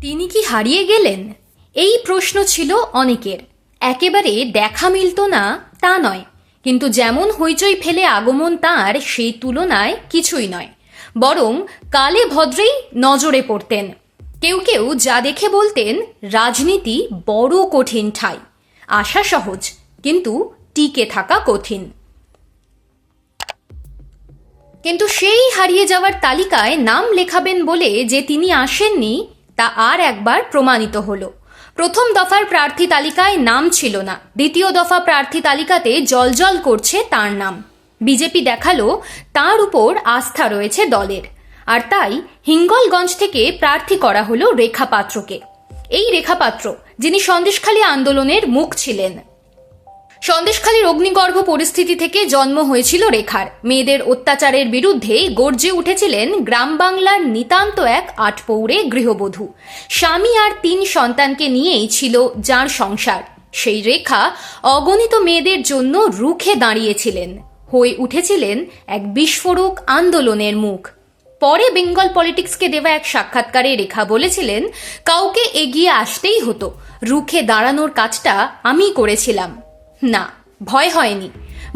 তিনি কি হারিয়ে গেলেন? এই প্রশ্ন ছিল অনেকের। একেবারে দেখা মিলত না তা নয়, কিন্তু যেমন হইচই ফেলে আগমন তাঁর সেই তুলনায় কিছুই নয়, বরং কালে ভদ্রেই নজরে পড়তেন। কেউ কেউ যা দেখে বলতেন, রাজনীতি বড় কঠিন ঠাই, আসা সহজ কিন্তু টিকে থাকা কঠিন। কিন্তু সেই হারিয়ে যাওয়ার তালিকায় নাম লেখাবেন বলে যে তিনি আসেননি, তা আর একবার প্রমাণিত হলো। প্রথম দফার প্রার্থী তালিকায় নাম ছিল না, দ্বিতীয় দফা প্রার্থী তালিকাতে জলজল করছে তার নাম। বিজেপি দেখালো তার উপর আস্থা রয়েছে দলের, আর তাই হিঙ্গলগঞ্জ থেকে প্রার্থী করা হলো রেখা পাত্রকে। এই রেখা পাত্র, যিনি সন্দেশখালী আন্দোলনের মুখ ছিলেন। সন্দেশখালীর অগ্নিগর্ভ পরিস্থিতি থেকে জন্ম হয়েছিল রেখার। মেয়েদের অত্যাচারের বিরুদ্ধে গর্জে উঠেছিলেন গ্রাম বাংলার নিতান্ত এক আটপৌরে গৃহবধূ। স্বামী আর 3 সন্তানকে নিয়েই ছিল যার সংসার। সেই রেখা অগণিত মেয়েদের জন্য রুখে দাঁড়িয়েছিলেন, হয়ে উঠেছিলেন এক বিস্ফোরক আন্দোলনের মুখ। পরে বেঙ্গল পলিটিক্সকে দেওয়া এক সাক্ষাৎকারে রেখা বলেছিলেন, কাউকে এগিয়ে আসতেই হতো, রুখে দাঁড়ানোর কাজটা আমি করেছিলাম। না, ভয় হয়নি,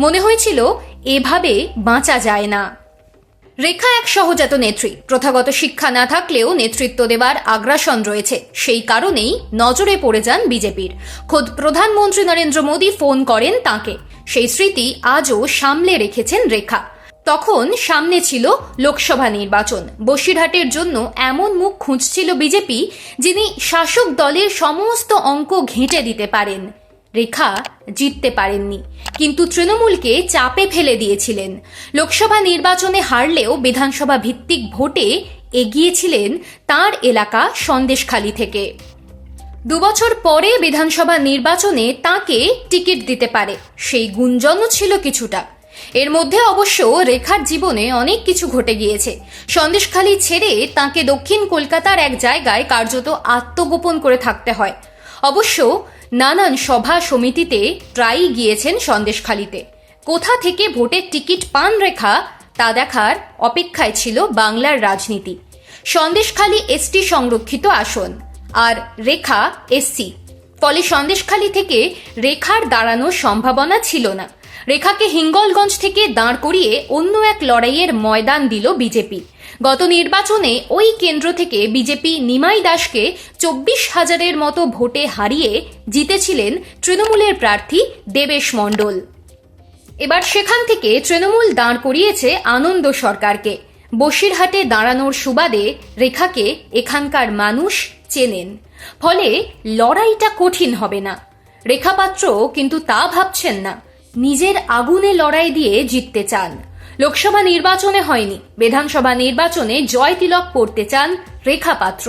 মনে হয়েছিল এভাবে বাঁচা যায় না। রেখা এক সহজাত নেত্রী। প্রথাগত শিক্ষা না থাকলেও নেতৃত্ব দেবার আগ্রাসন রয়েছে, সেই কারণেই নজরে পড়ে যান বিজেপির। খোদ প্রধানমন্ত্রী নরেন্দ্র মোদী ফোন করেন তাঁকে। সেই স্মৃতি আজও সামলে রেখেছেন রেখা। তখন সামনে ছিল লোকসভা নির্বাচন। বসিরহাটের জন্য এমন মুখ খুঁজছিল বিজেপি, যিনি শাসক দলের সমস্ত অঙ্ক ঘেঁটে দিতে পারেন। রেখা জিততে পারেননি, কিন্তু তৃণমূলকে চাপে ফেলে দিয়েছিলেন। লোকসভা নির্বাচনে হারলেও বিধানসভা ভিত্তিক ভোটে এগিয়েছিলেন তার এলাকা সন্দেশখালী থেকে। 2 বছর পরে বিধানসভা নির্বাচনে তাকে টিকিট দিতে পারে, সেই গুঞ্জনও ছিল কিছুটা। এর মধ্যে অবশ্য রেখার জীবনে অনেক কিছু ঘটে গিয়েছে। সন্দেশখালী ছেড়ে তাকে দক্ষিণ কলকাতার এক জায়গায় কার্যত আত্মগোপন করে থাকতে হয়। অবশ্য নানান সভা সমিতিতে প্রায়ই গিয়েছেন সন্দেশখালীতে। কোথা থেকে ভোটের টিকিট পান রেখা, তা দেখার অপেক্ষায় ছিল বাংলার রাজনীতি। সন্দেশখালী এসটি সংরক্ষিত আসন, আর রেখা এসসি, ফলে সন্দেশখালী থেকে রেখার দাঁড়ানোর সম্ভাবনা ছিল না। রেখাকে হিঙ্গলগঞ্জ থেকে দাঁড় করিয়ে অন্য এক লড়াইয়ের ময়দান দিল বিজেপি। গত নির্বাচনে ওই কেন্দ্র থেকে বিজেপি নিমাই দাসকে 24,000-এর মতো ভোটে হারিয়ে জিতেছিলেন তৃণমূলের প্রার্থী দেবেশ মণ্ডল। এবার সেখান থেকে তৃণমূল দাঁড় করিয়েছে আনন্দ সরকারকে। বসিরহাটে দাঁড়ানোর সুবাদে রেখাকে এখানকার মানুষ চেনেন, ফলে লড়াইটা কঠিন হবে না। রেখা পাত্র কিন্তু তা ভাবছেন না, নিজের আগুনে লড়াই দিয়ে জিততে চান। লোকসভা নির্বাচনে হয়নি, বিধানসভা নির্বাচনে জয় তিলক পড়তে চান রেখা পাত্র।